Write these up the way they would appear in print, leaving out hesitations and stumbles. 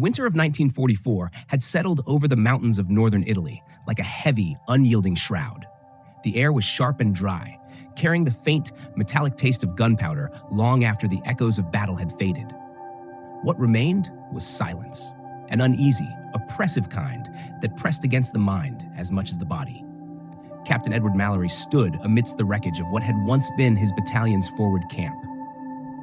Winter of 1944 had settled over the mountains of northern Italy like a heavy, unyielding shroud. The air was sharp and dry, carrying the faint, metallic taste of gunpowder long after the echoes of battle had faded. What remained was silence, an uneasy, oppressive kind that pressed against the mind as much as the body. Captain Edward Mallory stood amidst the wreckage of what had once been his battalion's forward camp.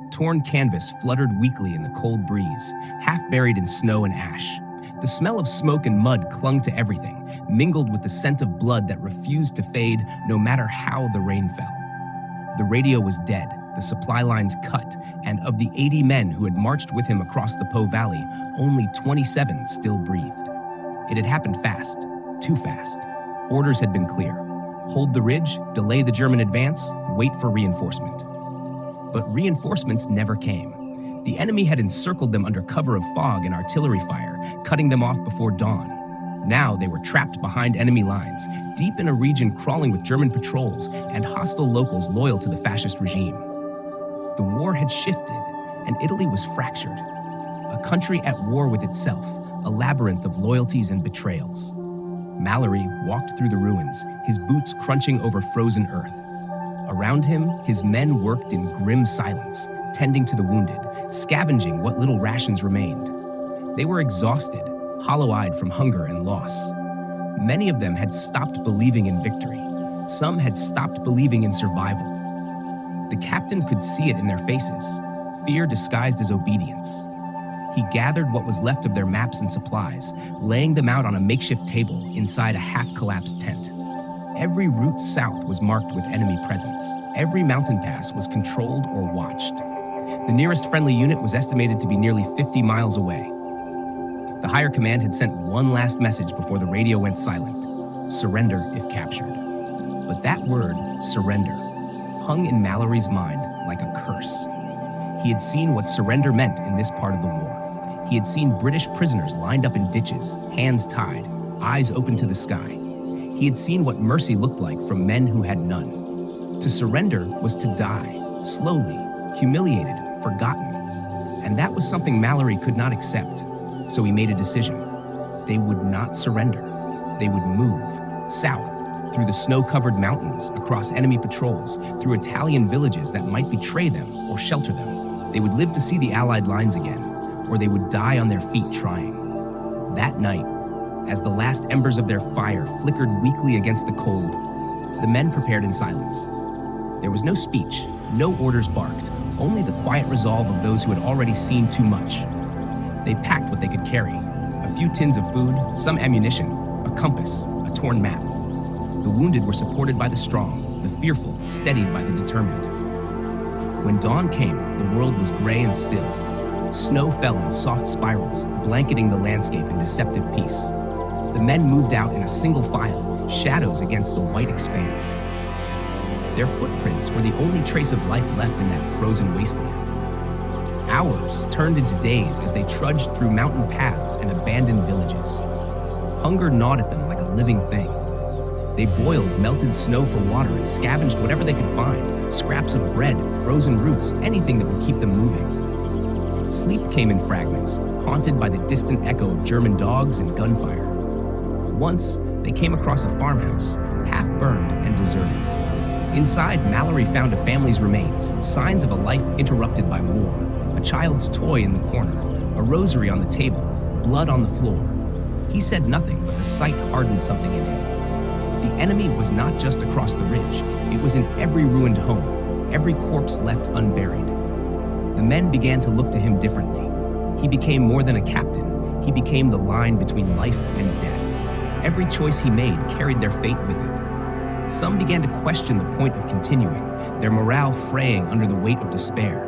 Torn canvas fluttered weakly in the cold breeze, half buried in snow and ash. The smell of smoke and mud clung to everything, mingled with the scent of blood that refused to fade no matter how the rain fell. The radio was dead, the supply lines cut, and of the 80 men who had marched with him across the Po Valley, only 27 still breathed. It had happened fast, too fast. Orders had been clear. Hold the ridge, delay the German advance, wait for reinforcement. But reinforcements never came. The enemy had encircled them under cover of fog and artillery fire, cutting them off before dawn. Now they were trapped behind enemy lines, deep in a region crawling with German patrols and hostile locals loyal to the fascist regime. The war had shifted, and Italy was fractured. A country at war with itself, a labyrinth of loyalties and betrayals. Mallory walked through the ruins, his boots crunching over frozen earth. Around him, his men worked in grim silence, tending to the wounded, scavenging what little rations remained. They were exhausted, hollow-eyed from hunger and loss. Many of them had stopped believing in victory. Some had stopped believing in survival. The captain could see it in their faces, fear disguised as obedience. He gathered what was left of their maps and supplies, laying them out on a makeshift table inside a half-collapsed tent. Every route south was marked with enemy presence. Every mountain pass was controlled or watched. The nearest friendly unit was estimated to be nearly 50 miles away. The higher command had sent one last message before the radio went silent: surrender if captured. But that word, surrender, hung in Mallory's mind like a curse. He had seen what surrender meant in this part of the war. He had seen British prisoners lined up in ditches, hands tied, eyes open to the sky. He had seen what mercy looked like from men who had none. To surrender was to die, slowly, humiliated, forgotten. And that was something Mallory could not accept. So he made a decision. They would not surrender. They would move south, through the snow-covered mountains, across enemy patrols, through Italian villages that might betray them or shelter them. They would live to see the Allied lines again, or they would die on their feet trying. That night, as the last embers of their fire flickered weakly against the cold, the men prepared in silence. There was no speech, no orders barked, only the quiet resolve of those who had already seen too much. They packed what they could carry: a few tins of food, some ammunition, a compass, a torn map. The wounded were supported by the strong, the fearful steadied by the determined. When dawn came, the world was gray and still. Snow fell in soft spirals, blanketing the landscape in deceptive peace. The men moved out in a single file, shadows against the white expanse. Their footprints were the only trace of life left in that frozen wasteland. Hours turned into days as they trudged through mountain paths and abandoned villages. Hunger gnawed at them like a living thing. They boiled melted snow for water and scavenged whatever they could find: scraps of bread, frozen roots, anything that would keep them moving. Sleep came in fragments, haunted by the distant echo of German dogs and gunfire. Once, they came across a farmhouse, half-burned and deserted. Inside, Mallory found a family's remains, signs of a life interrupted by war, a child's toy in the corner, a rosary on the table, blood on the floor. He said nothing, but the sight hardened something in him. The enemy was not just across the ridge. It was in every ruined home, every corpse left unburied. The men began to look to him differently. He became more than a captain. He became the line between life and death. Every choice he made carried their fate with it. Some began to question the point of continuing, their morale fraying under the weight of despair.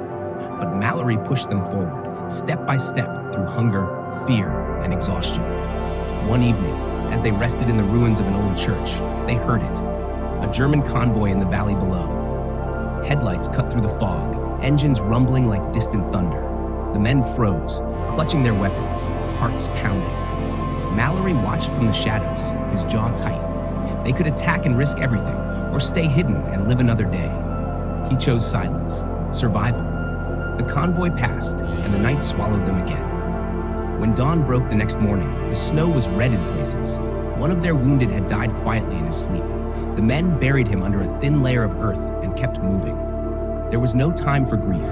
But Mallory pushed them forward, step by step, through hunger, fear, and exhaustion. One evening, as they rested in the ruins of an old church, they heard it: a German convoy in the valley below. Headlights cut through the fog, engines rumbling like distant thunder. The men froze, clutching their weapons, hearts pounding. Mallory watched from the shadows, his jaw tight. They could attack and risk everything, or stay hidden and live another day. He chose silence, survival. The convoy passed, and the night swallowed them again. When dawn broke the next morning, the snow was red in places. One of their wounded had died quietly in his sleep. The men buried him under a thin layer of earth and kept moving. There was no time for grief,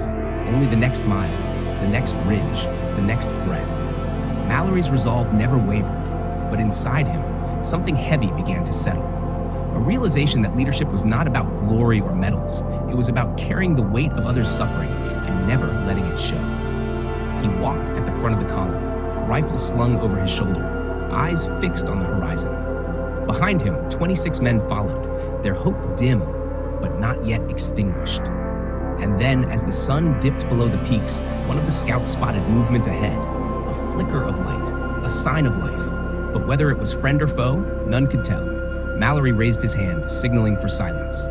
only the next mile, the next ridge, the next breath. Mallory's resolve never wavered, but inside him, something heavy began to settle. A realization that leadership was not about glory or medals. It was about carrying the weight of others' suffering and never letting it show. He walked at the front of the column, rifle slung over his shoulder, eyes fixed on the horizon. Behind him, 26 men followed, their hope dim, but not yet extinguished. And then, as the sun dipped below the peaks, one of the scouts spotted movement ahead, a flicker of light, a sign of life. But whether it was friend or foe, none could tell. Mallory raised his hand, signaling for silence.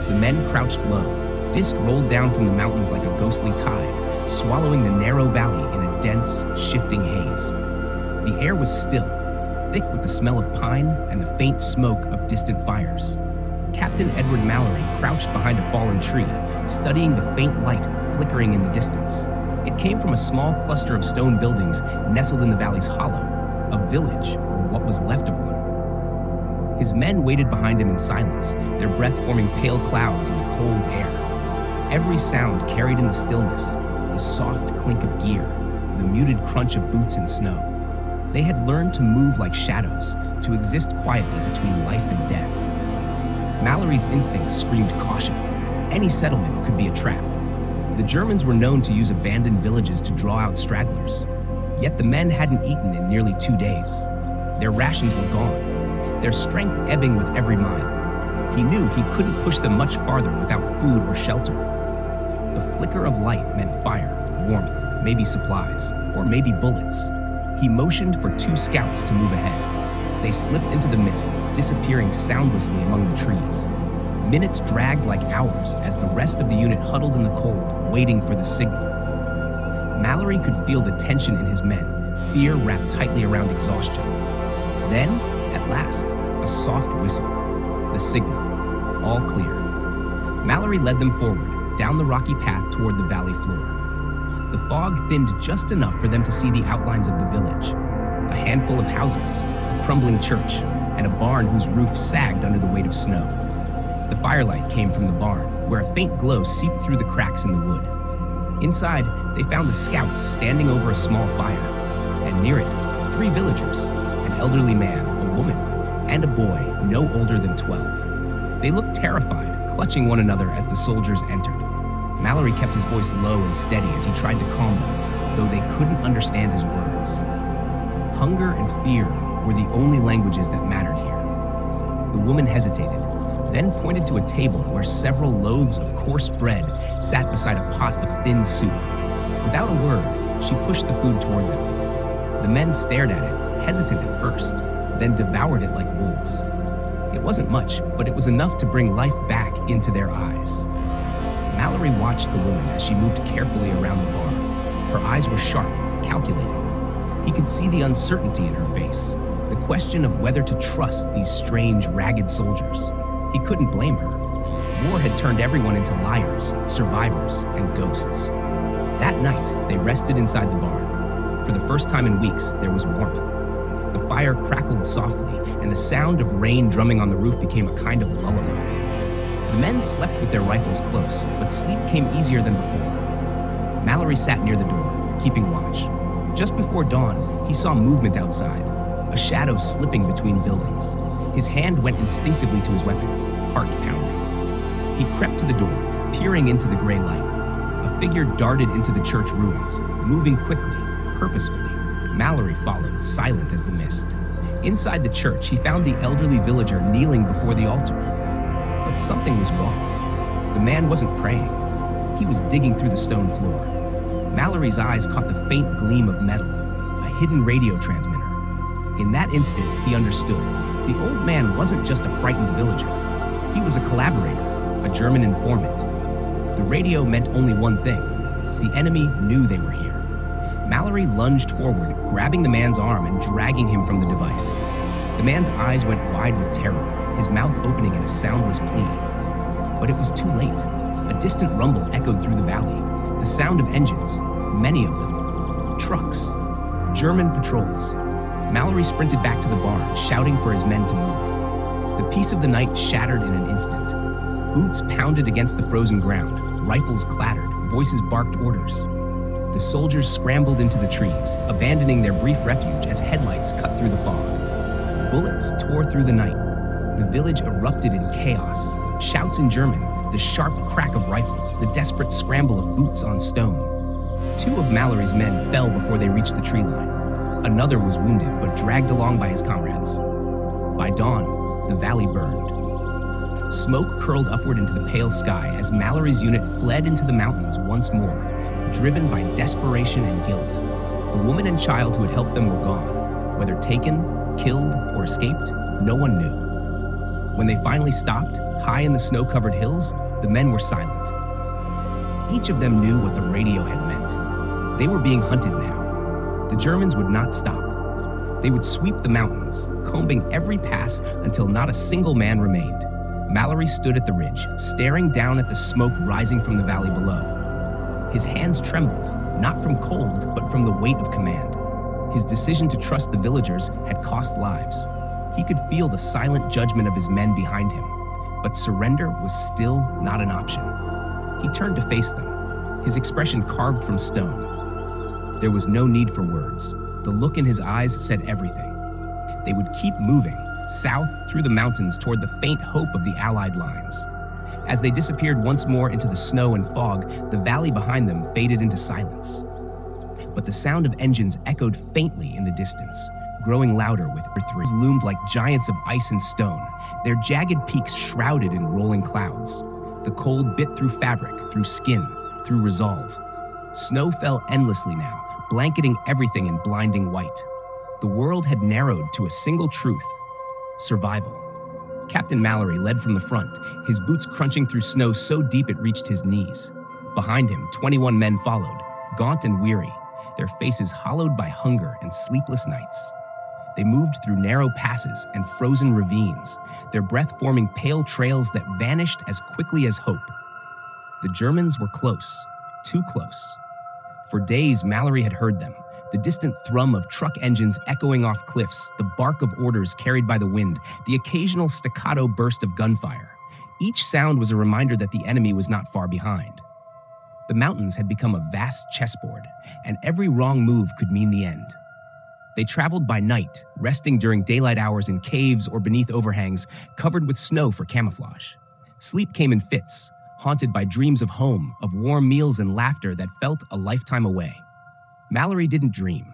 The men crouched low. Disc rolled down from the mountains like a ghostly tide, swallowing the narrow valley in a dense, shifting haze. The air was still, thick with the smell of pine and the faint smoke of distant fires. Captain Edward Mallory crouched behind a fallen tree, studying the faint light flickering in the distance. It came from a small cluster of stone buildings nestled in the valley's hollow, a village, or what was left of one. His men waited behind him in silence, their breath forming pale clouds in the cold air. Every sound carried in the stillness, the soft clink of gear, the muted crunch of boots in snow. They had learned to move like shadows, to exist quietly between life and death. Mallory's instincts screamed caution. Any settlement could be a trap. The Germans were known to use abandoned villages to draw out stragglers. Yet the men hadn't eaten in nearly 2 days. Their rations were gone, their strength ebbing with every mile. He knew he couldn't push them much farther without food or shelter. The flicker of light meant fire, warmth, maybe supplies, or maybe bullets. He motioned for 2 scouts to move ahead. They slipped into the mist, disappearing soundlessly among the trees. Minutes dragged like hours as the rest of the unit huddled in the cold, waiting for the signal. Mallory could feel the tension in his men, fear wrapped tightly around exhaustion. Then, at last, a soft whistle. The signal. All clear. Mallory led them forward, down the rocky path toward the valley floor. The fog thinned just enough for them to see the outlines of the village. A handful of houses, a crumbling church, and a barn whose roof sagged under the weight of snow. The firelight came from the barn, where a faint glow seeped through the cracks in the wood. Inside, they found the scouts standing over a small fire, and near it, 3 villagers, an elderly man, a woman, and a boy no older than 12. They looked terrified, clutching one another as the soldiers entered. Mallory kept his voice low and steady as he tried to calm them, though they couldn't understand his words. Hunger and fear were the only languages that mattered here. The woman hesitated, then pointed to a table where several loaves of coarse bread sat beside a pot of thin soup. Without a word, she pushed the food toward them. The men stared at it, hesitant at first, then devoured it like wolves. It wasn't much, but it was enough to bring life back into their eyes. Mallory watched the woman as she moved carefully around the barn. Her eyes were sharp, calculating. He could see the uncertainty in her face, the question of whether to trust these strange, ragged soldiers. He couldn't blame her. War had turned everyone into liars, survivors, and ghosts. That night, they rested inside the barn. For the first time in weeks, there was warmth. The fire crackled softly, and the sound of rain drumming on the roof became a kind of lullaby. The men slept with their rifles close, but sleep came easier than before. Mallory sat near the door, keeping watch. Just before dawn, he saw movement outside, a shadow slipping between buildings. His hand went instinctively to his weapon, heart pounding. He crept to the door, peering into the gray light. A figure darted into the church ruins, moving quickly, purposefully. Mallory followed, silent as the mist. Inside the church, he found the elderly villager kneeling before the altar. But something was wrong. The man wasn't praying. He was digging through the stone floor. Mallory's eyes caught the faint gleam of metal, a hidden radio transmitter. In that instant, he understood. The old man wasn't just a frightened villager. He was a collaborator, a German informant. The radio meant only one thing. The enemy knew they were here. Mallory lunged forward, grabbing the man's arm and dragging him from the device. The man's eyes went wide with terror, his mouth opening in a soundless plea. But it was too late. A distant rumble echoed through the valley, the sound of engines, many of them. Trucks. German patrols. Mallory sprinted back to the barn, shouting for his men to move. The peace of the night shattered in an instant. Boots pounded against the frozen ground, rifles clattered, voices barked orders. The soldiers scrambled into the trees, abandoning their brief refuge as headlights cut through the fog. Bullets tore through the night. The village erupted in chaos. Shouts in German, the sharp crack of rifles, the desperate scramble of boots on stone. 2 of Mallory's men fell before they reached the tree line. Another was wounded, but dragged along by his comrades. By dawn, the valley burned. Smoke curled upward into the pale sky as Mallory's unit fled into the mountains once more, driven by desperation and guilt. The woman and child who had helped them were gone. Whether taken, killed, or escaped, no one knew. When they finally stopped, high in the snow-covered hills, the men were silent. Each of them knew what the radio had meant. They were being hunted now. The Germans would not stop. They would sweep the mountains, combing every pass until not a single man remained. Mallory stood at the ridge, staring down at the smoke rising from the valley below. His hands trembled, not from cold, but from the weight of command. His decision to trust the villagers had cost lives. He could feel the silent judgment of his men behind him, but surrender was still not an option. He turned to face them, his expression carved from stone. There was no need for words. The look in his eyes said everything. They would keep moving, south through the mountains toward the faint hope of the Allied lines. As they disappeared once more into the snow and fog, the valley behind them faded into silence. But the sound of engines echoed faintly in the distance, growing louder with earth loomed like giants of ice and stone, their jagged peaks shrouded in rolling clouds. The cold bit through fabric, through skin, through resolve. Snow fell endlessly now, blanketing everything in blinding white. The world had narrowed to a single truth: survival. Captain Mallory led from the front, his boots crunching through snow so deep it reached his knees. Behind him, 21 men followed, gaunt and weary, their faces hollowed by hunger and sleepless nights. They moved through narrow passes and frozen ravines, their breath forming pale trails that vanished as quickly as hope. The Germans were close, too close. For days, Mallory had heard them, the distant thrum of truck engines echoing off cliffs, the bark of orders carried by the wind, the occasional staccato burst of gunfire. Each sound was a reminder that the enemy was not far behind. The mountains had become a vast chessboard, and every wrong move could mean the end. They traveled by night, resting during daylight hours in caves or beneath overhangs covered with snow for camouflage. Sleep came in fits, haunted by dreams of home, of warm meals and laughter that felt a lifetime away. Mallory didn't dream.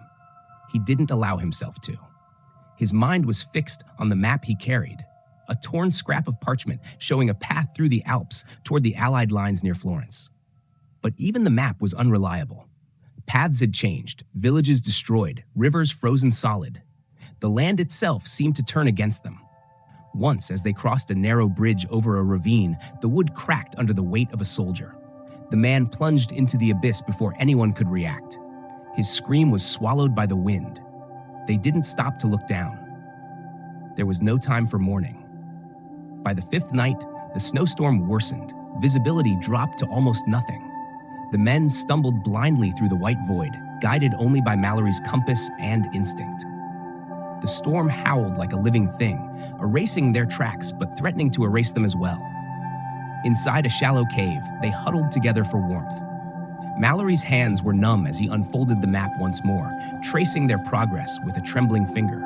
He didn't allow himself to. His mind was fixed on the map he carried, a torn scrap of parchment showing a path through the Alps toward the Allied lines near Florence. But even the map was unreliable. Paths had changed, villages destroyed, rivers frozen solid. The land itself seemed to turn against them. Once, as they crossed a narrow bridge over a ravine, the wood cracked under the weight of a soldier. The man plunged into the abyss before anyone could react. His scream was swallowed by the wind. They didn't stop to look down. There was no time for mourning. By the 5th night, the snowstorm worsened. Visibility dropped to almost nothing. The men stumbled blindly through the white void, guided only by Mallory's compass and instinct. The storm howled like a living thing, erasing their tracks but threatening to erase them as well. Inside a shallow cave, they huddled together for warmth. Mallory's hands were numb as he unfolded the map once more, tracing their progress with a trembling finger.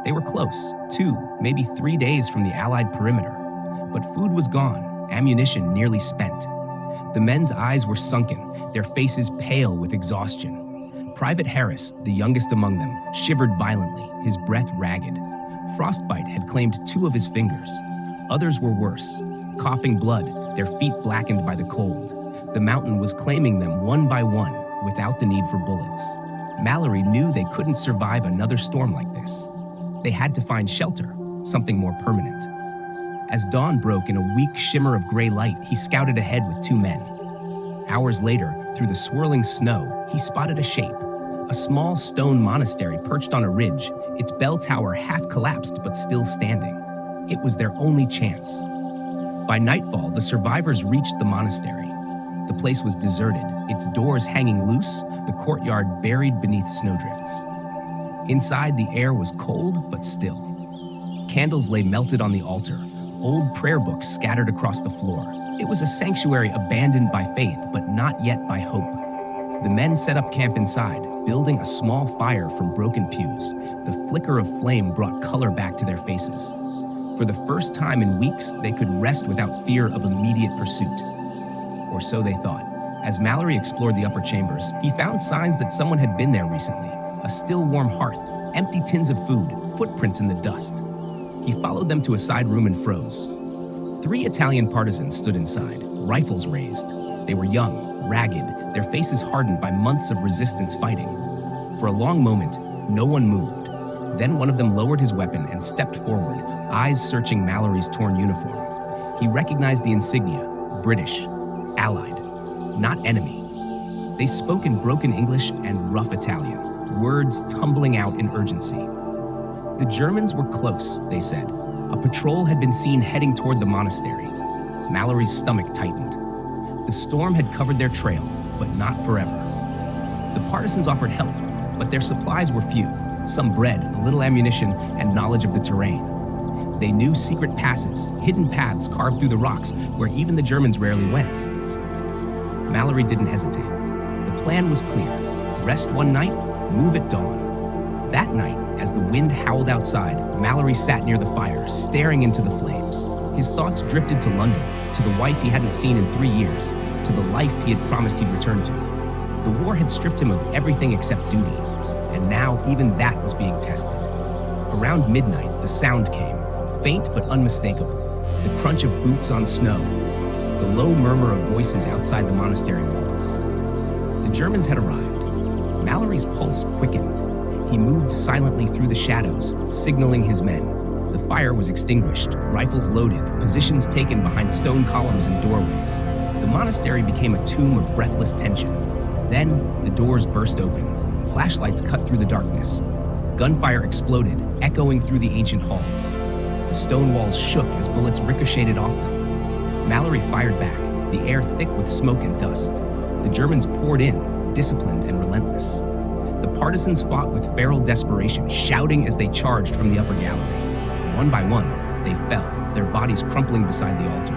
They were close, 2, maybe 3 days from the Allied perimeter. But food was gone, ammunition nearly spent. The men's eyes were sunken, their faces pale with exhaustion. Private Harris, the youngest among them, shivered violently, his breath ragged. Frostbite had claimed 2 of his fingers. Others were worse, coughing blood, their feet blackened by the cold. The mountain was claiming them one by one, without the need for bullets. Mallory knew they couldn't survive another storm like this. They had to find shelter, something more permanent. As dawn broke in a weak shimmer of gray light, he scouted ahead with 2 men. Hours later, through the swirling snow, he spotted a shape. A small stone monastery perched on a ridge, its bell tower half collapsed but still standing. It was their only chance. By nightfall, the survivors reached the monastery. The place was deserted, its doors hanging loose, the courtyard buried beneath snowdrifts. Inside, the air was cold but still. Candles lay melted on the altar, old prayer books scattered across the floor. It was a sanctuary abandoned by faith, but not yet by hope. The men set up camp inside, building a small fire from broken pews. The flicker of flame brought color back to their faces. For the first time in weeks, they could rest without fear of immediate pursuit. Or so they thought. As Mallory explored the upper chambers, he found signs that someone had been there recently. A still warm hearth, empty tins of food, footprints in the dust. He followed them to a side room and froze. 3 Italian partisans stood inside, rifles raised. They were young, ragged, their faces hardened by months of resistance fighting. For a long moment, no one moved. Then one of them lowered his weapon and stepped forward, eyes searching Mallory's torn uniform. He recognized the insignia, British, Allied, not enemy. They spoke in broken English and rough Italian, words tumbling out in urgency. The Germans were close, they said. A patrol had been seen heading toward the monastery. Mallory's stomach tightened. The storm had covered their trail, but not forever. The partisans offered help, but their supplies were few. Some bread, a little ammunition, and knowledge of the terrain. They knew secret passes, hidden paths carved through the rocks where even the Germans rarely went. Mallory didn't hesitate. The plan was clear. Rest one night, move at dawn. That night, as the wind howled outside, Mallory sat near the fire, staring into the flames. His thoughts drifted to London, to the wife he hadn't seen in 3 years, to the life he had promised he'd return to. The war had stripped him of everything except duty, and now even that was being tested. Around midnight, the sound came, faint but unmistakable, the crunch of boots on snow, the low murmur of voices outside the monastery walls. The Germans had arrived. Mallory's pulse quickened. He moved silently through the shadows, signaling his men. The fire was extinguished, rifles loaded, positions taken behind stone columns and doorways. The monastery became a tomb of breathless tension. Then, the doors burst open. Flashlights cut through the darkness. Gunfire exploded, echoing through the ancient halls. The stone walls shook as bullets ricocheted off them. Mallory fired back, the air thick with smoke and dust. The Germans poured in, disciplined and relentless. The partisans fought with feral desperation, shouting as they charged from the upper gallery. One by one, they fell, their bodies crumpling beside the altar.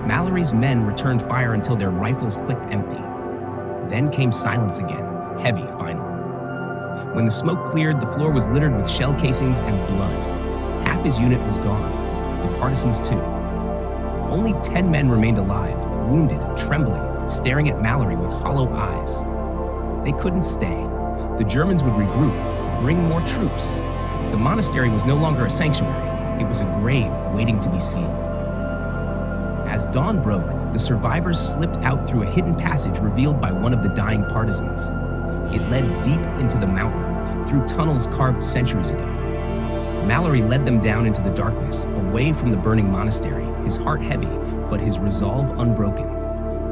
Mallory's men returned fire until their rifles clicked empty. Then came silence again, heavy finally. When the smoke cleared, the floor was littered with shell casings and blood. Half his unit was gone, the partisans too. Only 10 men remained alive, wounded, trembling, staring at Mallory with hollow eyes. They couldn't stay. The Germans would regroup, bring more troops. The monastery was no longer a sanctuary. It was a grave waiting to be sealed. As dawn broke, the survivors slipped out through a hidden passage revealed by one of the dying partisans. It led deep into the mountain, through tunnels carved centuries ago. Mallory led them down into the darkness, away from the burning monastery, his heart heavy, but his resolve unbroken.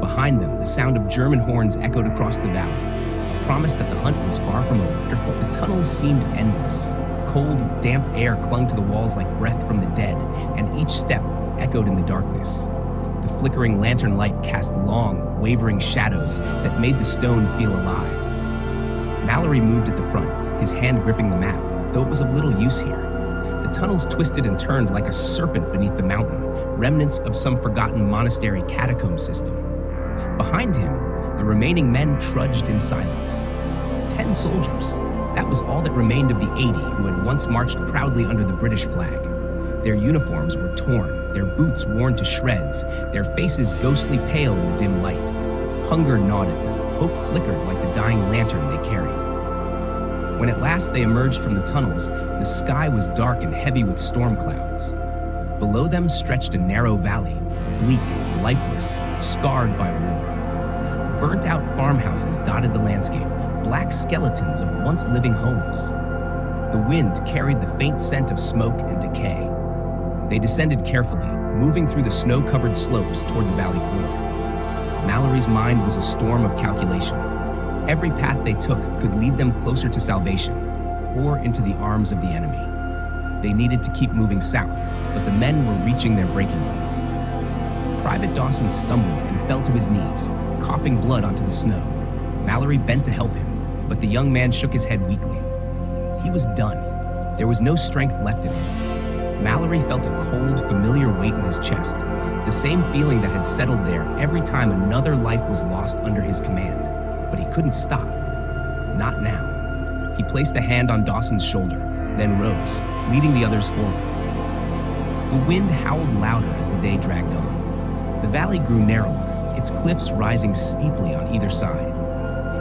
Behind them, the sound of German horns echoed across the valley, a promise that the hunt was far from over. The tunnels seemed endless. Cold, damp air clung to the walls like breath from the dead, and each step echoed in the darkness. The flickering lantern light cast long, wavering shadows that made the stone feel alive. Mallory moved at the front, his hand gripping the map, though it was of little use here. The tunnels twisted and turned like a serpent beneath the mountain, remnants of some forgotten monastery catacomb system. Behind him, the remaining men trudged in silence. 10 soldiers. That was all that remained of the 80 who had once marched proudly under the British flag. Their uniforms were torn, their boots worn to shreds, their faces ghostly pale in the dim light. Hunger gnawed at them, hope flickered like the dying lantern they carried. When at last they emerged from the tunnels, the sky was dark and heavy with storm clouds. Below them stretched a narrow valley, bleak, lifeless, scarred by war. Burnt-out farmhouses dotted the landscape, black skeletons of once living homes. The wind carried the faint scent of smoke and decay. They descended carefully, moving through the snow-covered slopes toward the valley floor. Mallory's mind was a storm of calculation. Every path they took could lead them closer to salvation, or into the arms of the enemy. They needed to keep moving south, but the men were reaching their breaking point. Private Dawson stumbled and fell to his knees, coughing blood onto the snow. Mallory bent to help him, but the young man shook his head weakly. He was done. There was no strength left in him. Mallory felt a cold, familiar weight in his chest, the same feeling that had settled there every time another life was lost under his command. But he couldn't stop. Not now. He placed a hand on Dawson's shoulder, then rose, leading the others forward. The wind howled louder as the day dragged on. The valley grew narrower, its cliffs rising steeply on either side.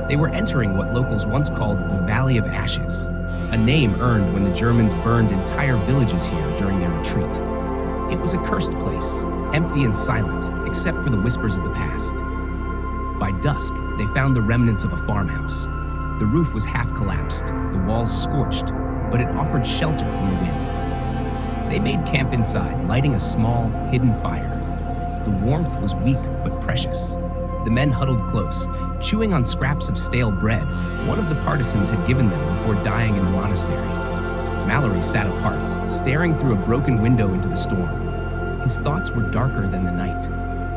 They were entering what locals once called the Valley of Ashes, a name earned when the Germans burned entire villages here during their retreat. It was a cursed place, empty and silent, except for the whispers of the past. By dusk, they found the remnants of a farmhouse. The roof was half collapsed, the walls scorched, but it offered shelter from the wind. They made camp inside, lighting a small, hidden fire. The warmth was weak but precious. The men huddled close, chewing on scraps of stale bread one of the partisans had given them before dying in the monastery. Mallory sat apart, staring through a broken window into the storm. His thoughts were darker than the night.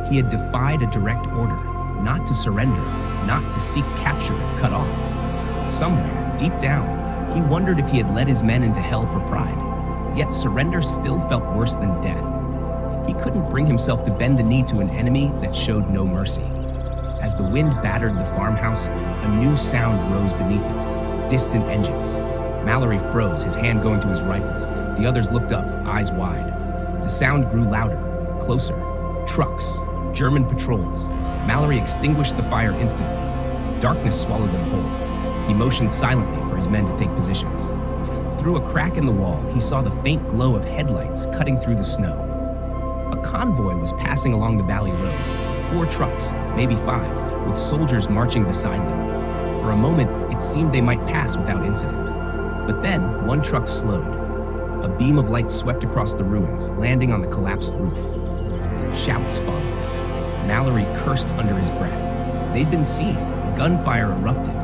He had defied a direct order, not to surrender, not to seek capture if cut off. Somewhere, deep down, he wondered if he had led his men into hell for pride. Yet surrender still felt worse than death. He couldn't bring himself to bend the knee to an enemy that showed no mercy. As the wind battered the farmhouse, a new sound rose beneath it. Distant engines. Mallory froze, his hand going to his rifle. The others looked up, eyes wide. The sound grew louder, closer. Trucks. German patrols. Mallory extinguished the fire instantly. Darkness swallowed them whole. He motioned silently for his men to take positions. Through a crack in the wall, he saw the faint glow of headlights cutting through the snow. A convoy was passing along the valley road. 4 trucks, maybe 5, with soldiers marching beside them. For a moment, it seemed they might pass without incident. But then, one truck slowed. A beam of light swept across the ruins, landing on the collapsed roof. Shouts followed. Mallory cursed under his breath. They'd been seen. Gunfire erupted.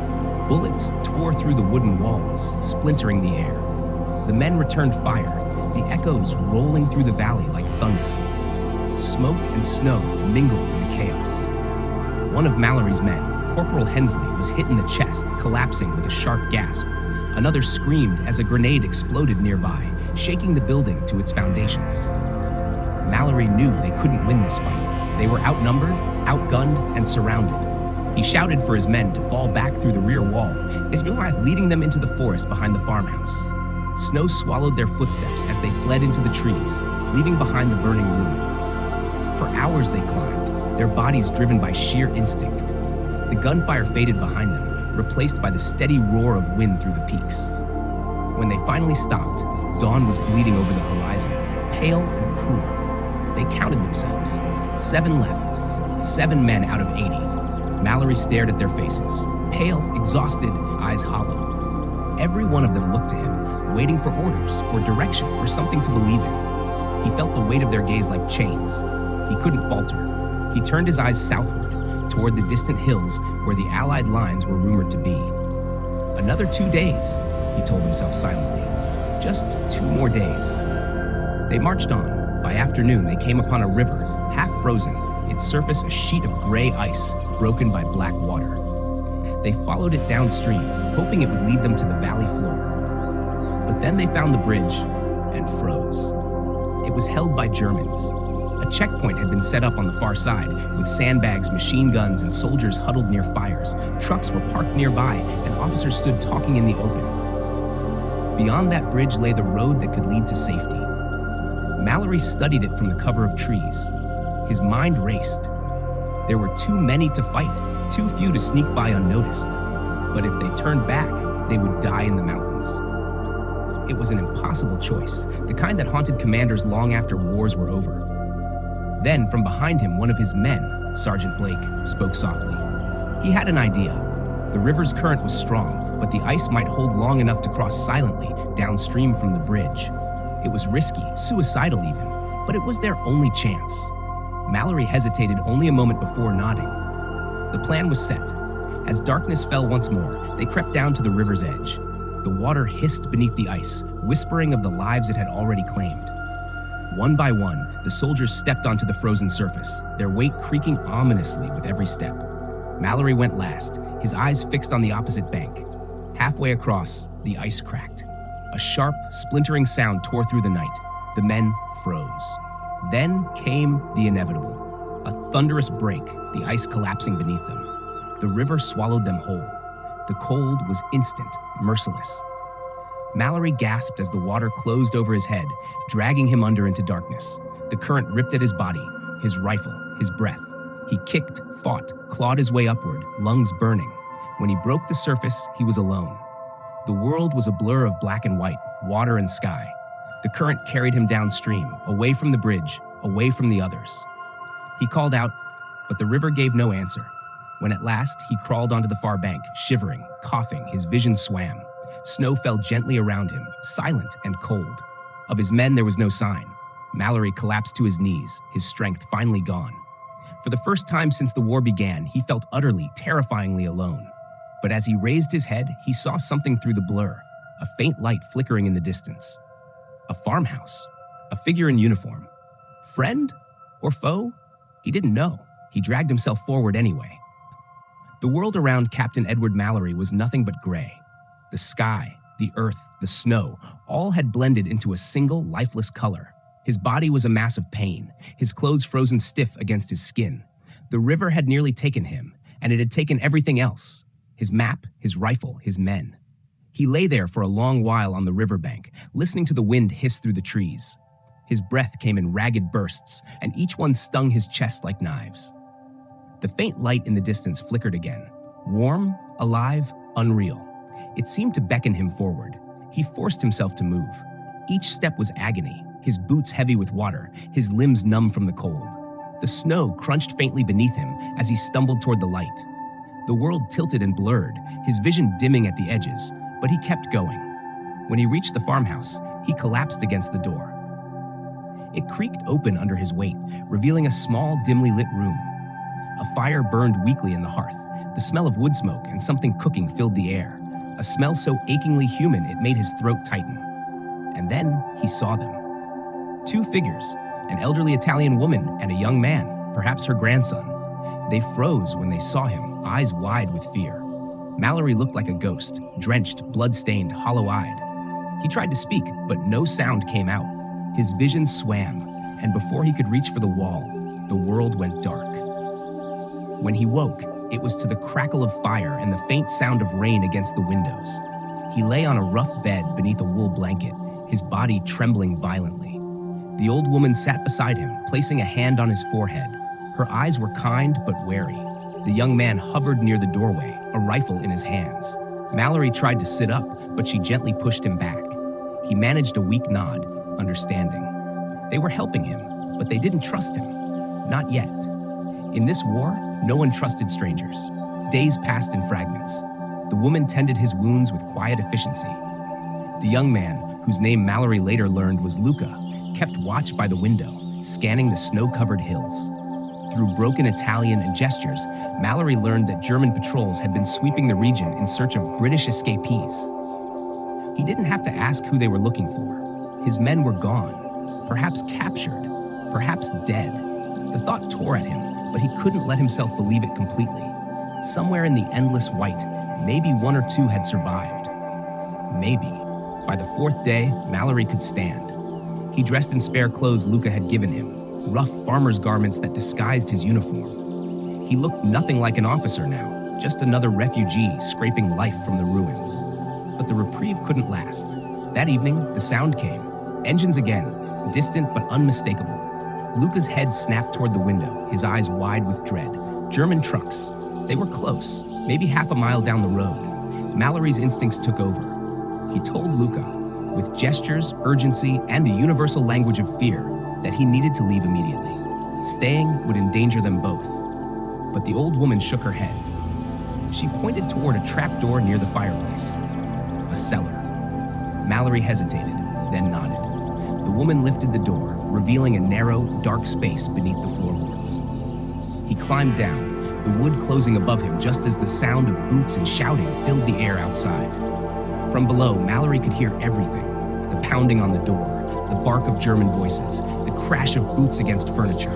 Bullets tore through the wooden walls, splintering the air. The men returned fire, the echoes rolling through the valley like thunder. Smoke and snow mingled in the chaos. One of Mallory's men, Corporal Hensley, was hit in the chest, collapsing with a sharp gasp. Another screamed as a grenade exploded nearby, shaking the building to its foundations. Mallory knew they couldn't win this fight. They were outnumbered, outgunned, and surrounded. He shouted for his men to fall back through the rear wall, his path leading them into the forest behind the farmhouse. Snow swallowed their footsteps as they fled into the trees, leaving behind the burning ruin. For hours they climbed, their bodies driven by sheer instinct. The gunfire faded behind them, replaced by the steady roar of wind through the peaks. When they finally stopped, dawn was bleeding over the horizon, pale and cruel. They counted themselves. 7 left. 7 men out of 80. Mallory stared at their faces, pale, exhausted, eyes hollow. Every one of them looked to him, waiting for orders, for direction, for something to believe in. He felt the weight of their gaze like chains. He couldn't falter. He turned his eyes southward, toward the distant hills where the Allied lines were rumored to be. Another 2 days, he told himself silently. Just 2 more days. They marched on. By afternoon, they came upon a river, half frozen, its surface a sheet of gray ice, broken by black water. They followed it downstream, hoping it would lead them to the valley floor. But then they found the bridge and froze. It was held by Germans. A checkpoint had been set up on the far side, with sandbags, machine guns, and soldiers huddled near fires. Trucks were parked nearby, and officers stood talking in the open. Beyond that bridge lay the road that could lead to safety. Mallory studied it from the cover of trees. His mind raced. There were too many to fight, too few to sneak by unnoticed. But if they turned back, they would die in the mountains. It was an impossible choice, the kind that haunted commanders long after wars were over. Then, from behind him, one of his men, Sergeant Blake, spoke softly. He had an idea. The river's current was strong, but the ice might hold long enough to cross silently downstream from the bridge. It was risky, suicidal even, but it was their only chance. Mallory hesitated only a moment before nodding. The plan was set. As darkness fell once more, they crept down to the river's edge. The water hissed beneath the ice, whispering of the lives it had already claimed. One by one, the soldiers stepped onto the frozen surface, their weight creaking ominously with every step. Mallory went last, his eyes fixed on the opposite bank. Halfway across, the ice cracked. A sharp, splintering sound tore through the night. The men froze. Then came the inevitable. A thunderous break, the ice collapsing beneath them. The river swallowed them whole. The cold was instant, merciless. Mallory gasped as the water closed over his head, dragging him under into darkness. The current ripped at his body, his rifle, his breath. He kicked, fought, clawed his way upward, lungs burning. When he broke the surface, he was alone. The world was a blur of black and white, water and sky. The current carried him downstream, away from the bridge, away from the others. He called out, but the river gave no answer. When at last he crawled onto the far bank, shivering, coughing, his vision swam. Snow fell gently around him, silent and cold. Of his men there was no sign. Mallory collapsed to his knees, his strength finally gone. For the first time since the war began, he felt utterly, terrifyingly alone. But as he raised his head, he saw something through the blur, a faint light flickering in the distance. A farmhouse, a figure in uniform. Friend or foe? He didn't know. He dragged himself forward anyway. The world around Captain Edward Mallory was nothing but gray. The sky, the earth, the snow, all had blended into a single, lifeless color. His body was a mass of pain, his clothes frozen stiff against his skin. The river had nearly taken him, and it had taken everything else. His map, his rifle, his men. He lay there for a long while on the riverbank, listening to the wind hiss through the trees. His breath came in ragged bursts, and each one stung his chest like knives. The faint light in the distance flickered again. Warm, alive, unreal. It seemed to beckon him forward. He forced himself to move. Each step was agony, his boots heavy with water, his limbs numb from the cold. The snow crunched faintly beneath him as he stumbled toward the light. The world tilted and blurred, his vision dimming at the edges, but he kept going. When he reached the farmhouse, he collapsed against the door. It creaked open under his weight, revealing a small, dimly lit room. A fire burned weakly in the hearth. The smell of wood smoke and something cooking filled the air, a smell so achingly human it made his throat tighten. And then he saw them. Two figures, an elderly Italian woman and a young man, perhaps her grandson. They froze when they saw him, eyes wide with fear. Mallory looked like a ghost, drenched, blood-stained, hollow-eyed. He tried to speak, but no sound came out. His vision swam, and before he could reach for the wall, the world went dark. When he woke, it was to the crackle of fire and the faint sound of rain against the windows. He lay on a rough bed beneath a wool blanket, his body trembling violently. The old woman sat beside him, placing a hand on his forehead. Her eyes were kind but wary. The young man hovered near the doorway, a rifle in his hands. Mallory tried to sit up, but she gently pushed him back. He managed a weak nod, understanding. They were helping him, but they didn't trust him. Not yet. In this war, no one trusted strangers. Days passed in fragments. The woman tended his wounds with quiet efficiency. The young man, whose name Mallory later learned was Luca, kept watch by the window, scanning the snow-covered hills. Through broken Italian and gestures, Mallory learned that German patrols had been sweeping the region in search of British escapees. He didn't have to ask who they were looking for. His men were gone, perhaps captured, perhaps dead. The thought tore at him, but he couldn't let himself believe it completely. Somewhere in the endless white, maybe one or two had survived. Maybe. By the fourth day, Mallory could stand. He dressed in spare clothes Luca had given him, rough farmer's garments that disguised his uniform. He looked nothing like an officer now, just another refugee scraping life from the ruins. But the reprieve couldn't last. That evening, the sound came. Engines again, distant but unmistakable. Luca's head snapped toward the window, his eyes wide with dread. German trucks. They were close, maybe half a mile down the road. Mallory's instincts took over. He told Luca, with gestures, urgency, and the universal language of fear, that he needed to leave immediately. Staying would endanger them both. But the old woman shook her head. She pointed toward a trapdoor near the fireplace. A cellar. Mallory hesitated, then nodded. The woman lifted the door, revealing a narrow, dark space beneath the floorboards. He climbed down, the wood closing above him just as the sound of boots and shouting filled the air outside. From below, Mallory could hear everything. The pounding on the door, the bark of German voices, the crash of boots against furniture.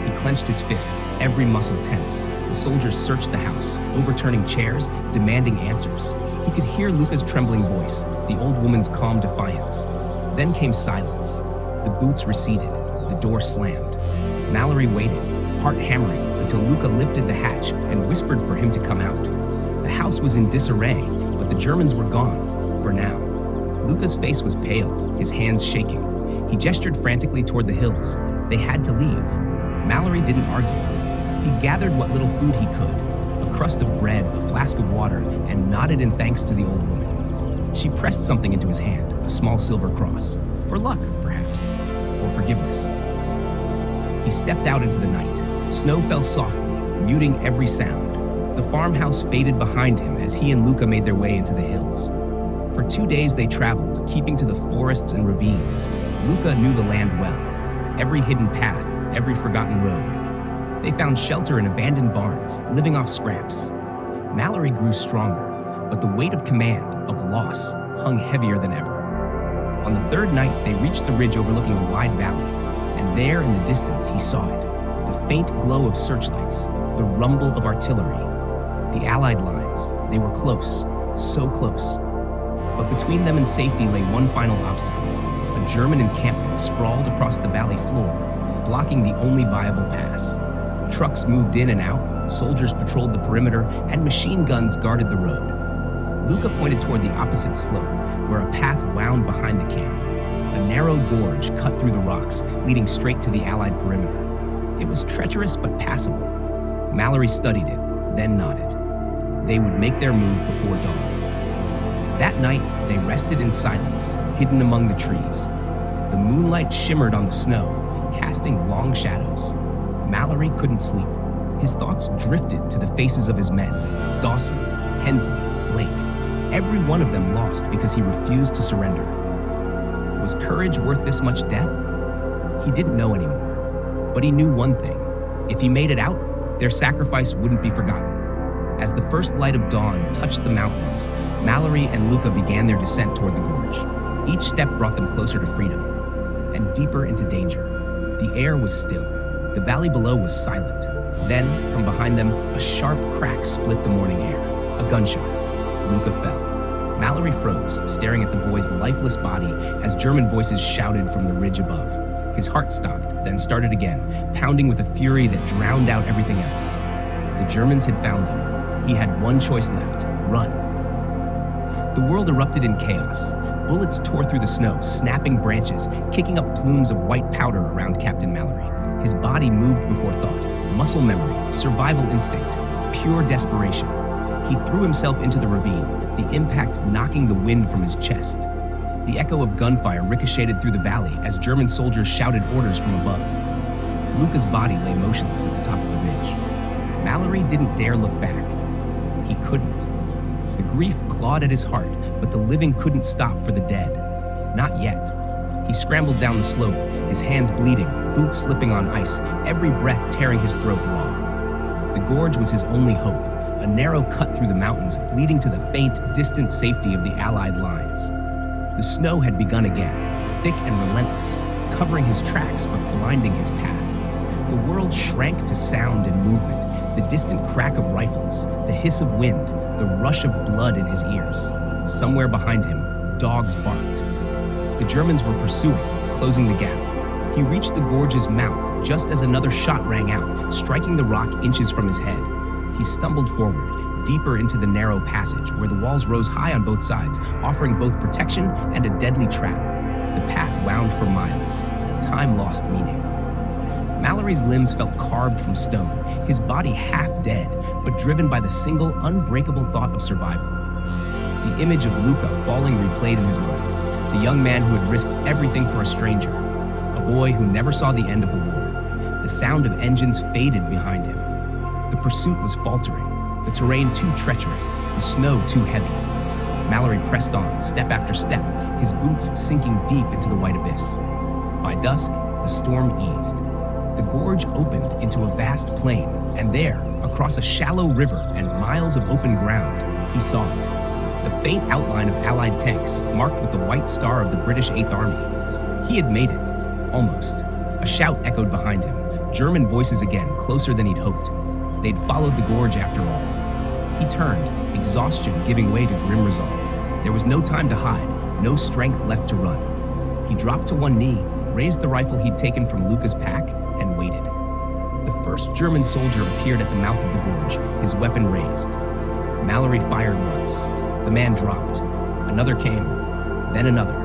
He clenched his fists, every muscle tense. The soldiers searched the house, overturning chairs, demanding answers. He could hear Luca's trembling voice, the old woman's calm defiance. Then came silence. The boots receded, the door slammed. Mallory waited, heart hammering, until Luca lifted the hatch and whispered for him to come out. The house was in disarray, but the Germans were gone, for now. Luca's face was pale, his hands shaking. He gestured frantically toward the hills. They had to leave. Mallory didn't argue. He gathered what little food he could, a crust of bread, a flask of water, and nodded in thanks to the old woman. She pressed something into his hand, a small silver cross. For luck, perhaps, or forgiveness. He stepped out into the night. Snow fell softly, muting every sound. The farmhouse faded behind him as he and Luca made their way into the hills. For 2 days they traveled, keeping to the forests and ravines. Luca knew the land well. Every hidden path, every forgotten road. They found shelter in abandoned barns, living off scraps. Mallory grew stronger, but the weight of command, of loss, hung heavier than ever. On the third night, they reached the ridge overlooking a wide valley, and there in the distance he saw it, the faint glow of searchlights, the rumble of artillery. The Allied lines, they were close, so close. But between them and safety lay one final obstacle. A German encampment sprawled across the valley floor, blocking the only viable pass. Trucks moved in and out, soldiers patrolled the perimeter, and machine guns guarded the road. Luca pointed toward the opposite slope, where a path wound behind the camp. A narrow gorge cut through the rocks, leading straight to the Allied perimeter. It was treacherous but passable. Mallory studied it, then nodded. They would make their move before dawn. That night, they rested in silence, hidden among the trees. The moonlight shimmered on the snow, casting long shadows. Mallory couldn't sleep. His thoughts drifted to the faces of his men, Dawson, Hensley, Blake. Every one of them lost because he refused to surrender. Was courage worth this much death? He didn't know anymore. But he knew one thing. If he made it out, their sacrifice wouldn't be forgotten. As the first light of dawn touched the mountains, Mallory and Luca began their descent toward the gorge. Each step brought them closer to freedom, and deeper into danger. The air was still. The valley below was silent. Then, from behind them, a sharp crack split the morning air. A gunshot. Luca fell. Mallory froze, staring at the boy's lifeless body as German voices shouted from the ridge above. His heart stopped, then started again, pounding with a fury that drowned out everything else. The Germans had found them. He had one choice left: run. The world erupted in chaos. Bullets tore through the snow, snapping branches, kicking up plumes of white powder around Captain Mallory. His body moved before thought. Muscle memory, survival instinct, pure desperation. He threw himself into the ravine, the impact knocking the wind from his chest. The echo of gunfire ricocheted through the valley as German soldiers shouted orders from above. Luca's body lay motionless at the top of the ridge. Mallory didn't dare look back. He couldn't. The grief clawed at his heart, but the living couldn't stop for the dead. Not yet. He scrambled down the slope, his hands bleeding, boots slipping on ice, every breath tearing his throat raw. The gorge was his only hope, a narrow cut through the mountains leading to the faint, distant safety of the Allied lines. The snow had begun again, thick and relentless, covering his tracks but blinding his path. The world shrank to sound and movement, the distant crack of rifles, the hiss of wind, the rush of blood in his ears. Somewhere behind him, dogs barked. The Germans were pursuing, closing the gap. He reached the gorge's mouth just as another shot rang out, striking the rock inches from his head. He stumbled forward, deeper into the narrow passage where the walls rose high on both sides, offering both protection and a deadly trap. The path wound for miles. Time lost meaning. Mallory's limbs felt carved from stone, his body half dead, but driven by the single, unbreakable thought of survival. The image of Luca falling replayed in his mind, the young man who had risked everything for a stranger, a boy who never saw the end of the war. The sound of engines faded behind him. The pursuit was faltering, the terrain too treacherous, the snow too heavy. Mallory pressed on, step after step, his boots sinking deep into the white abyss. By dusk, the storm eased. The gorge opened into a vast plain, and there, across a shallow river and miles of open ground, he saw it. The faint outline of Allied tanks, marked with the white star of the British 8th Army. He had made it, almost. A shout echoed behind him. German voices again, closer than he'd hoped. They'd followed the gorge after all. He turned, exhaustion giving way to grim resolve. There was no time to hide, no strength left to run. He dropped to one knee, raised the rifle he'd taken from Luca's pack, and waited. The first German soldier appeared at the mouth of the gorge, his weapon raised. Mallory fired once. The man dropped. Another came, then another.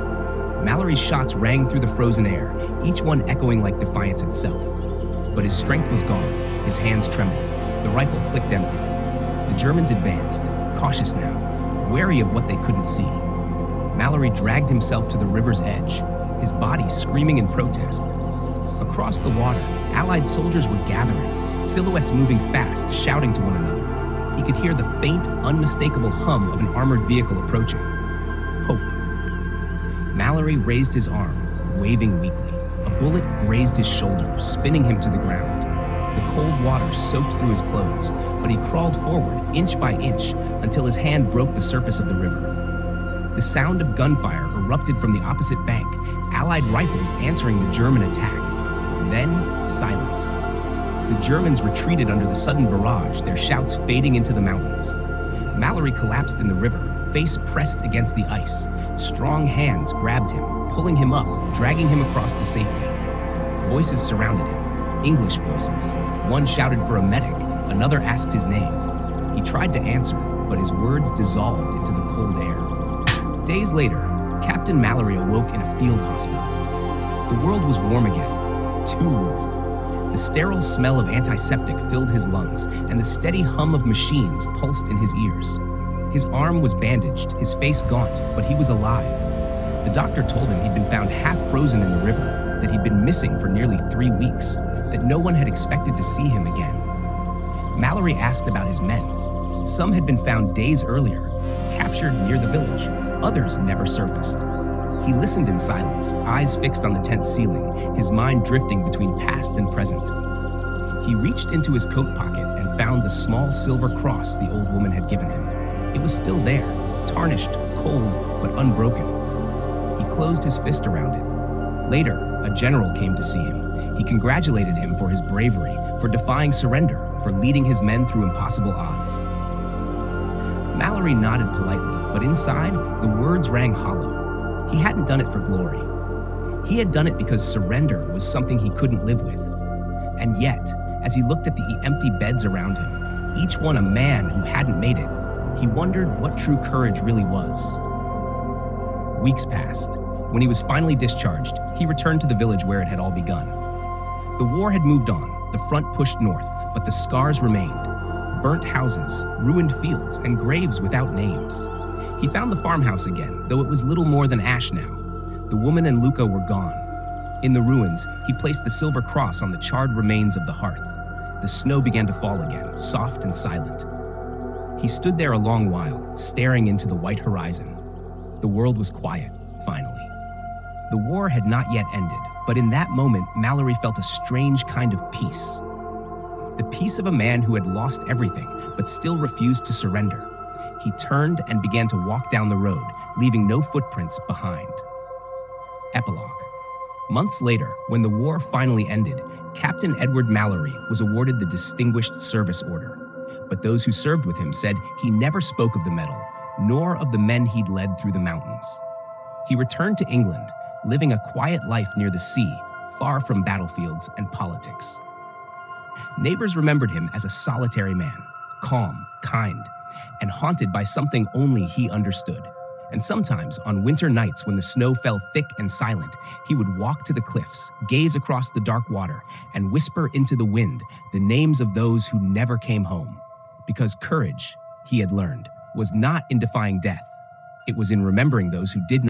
Mallory's shots rang through the frozen air, each one echoing like defiance itself. But his strength was gone, his hands trembled, the rifle clicked empty. The Germans advanced, cautious now, wary of what they couldn't see. Mallory dragged himself to the river's edge, his body screaming in protest. Across the water, Allied soldiers were gathering, silhouettes moving fast, shouting to one another. He could hear the faint, unmistakable hum of an armored vehicle approaching. Hope. Mallory raised his arm, waving weakly. A bullet grazed his shoulder, spinning him to the ground. The cold water soaked through his clothes, but he crawled forward, inch by inch, until his hand broke the surface of the river. The sound of gunfire erupted from the opposite bank, Allied rifles answering the German attack. Then, silence. The Germans retreated under the sudden barrage, their shouts fading into the mountains. Mallory collapsed in the river, face pressed against the ice. Strong hands grabbed him, pulling him up, dragging him across to safety. Voices surrounded him, English voices. One shouted for a medic, another asked his name. He tried to answer, but his words dissolved into the cold air. Days later, Captain Mallory awoke in a field hospital. The world was warm again, too warm. The sterile smell of antiseptic filled his lungs, and the steady hum of machines pulsed in his ears. His arm was bandaged, his face gaunt, but he was alive. The doctor told him he'd been found half frozen in the river, that he'd been missing for nearly 3 weeks, that no one had expected to see him again. Mallory asked about his men. Some had been found days earlier, captured near the village. Others never surfaced. He listened in silence, eyes fixed on the tent's ceiling, his mind drifting between past and present. He reached into his coat pocket and found the small silver cross the old woman had given him. It was still there, tarnished, cold, but unbroken. He closed his fist around it. Later, a general came to see him. He congratulated him for his bravery, for defying surrender, for leading his men through impossible odds. Mallory nodded politely, but inside, the words rang hollow. He hadn't done it for glory. He had done it because surrender was something he couldn't live with. And yet, as he looked at the empty beds around him, each one a man who hadn't made it, he wondered what true courage really was. Weeks passed. When he was finally discharged, he returned to the village where it had all begun. The war had moved on, the front pushed north, but the scars remained. Burnt houses, ruined fields, and graves without names. He found the farmhouse again, though it was little more than ash now. The woman and Luca were gone. In the ruins, he placed the silver cross on the charred remains of the hearth. The snow began to fall again, soft and silent. He stood there a long while, staring into the white horizon. The world was quiet, finally. The war had not yet ended, but in that moment, Mallory felt a strange kind of peace. The peace of a man who had lost everything, but still refused to surrender. He turned and began to walk down the road, leaving no footprints behind. Epilogue. Months later, when the war finally ended, Captain Edward Mallory was awarded the Distinguished Service Order. But those who served with him said he never spoke of the medal, nor of the men he'd led through the mountains. He returned to England, living a quiet life near the sea, far from battlefields and politics. Neighbors remembered him as a solitary man, calm, kind, and haunted by something only he understood. And sometimes, on winter nights when the snow fell thick and silent, he would walk to the cliffs, gaze across the dark water, and whisper into the wind the names of those who never came home. Because courage, he had learned, was not in defying death. It was in remembering those who did not.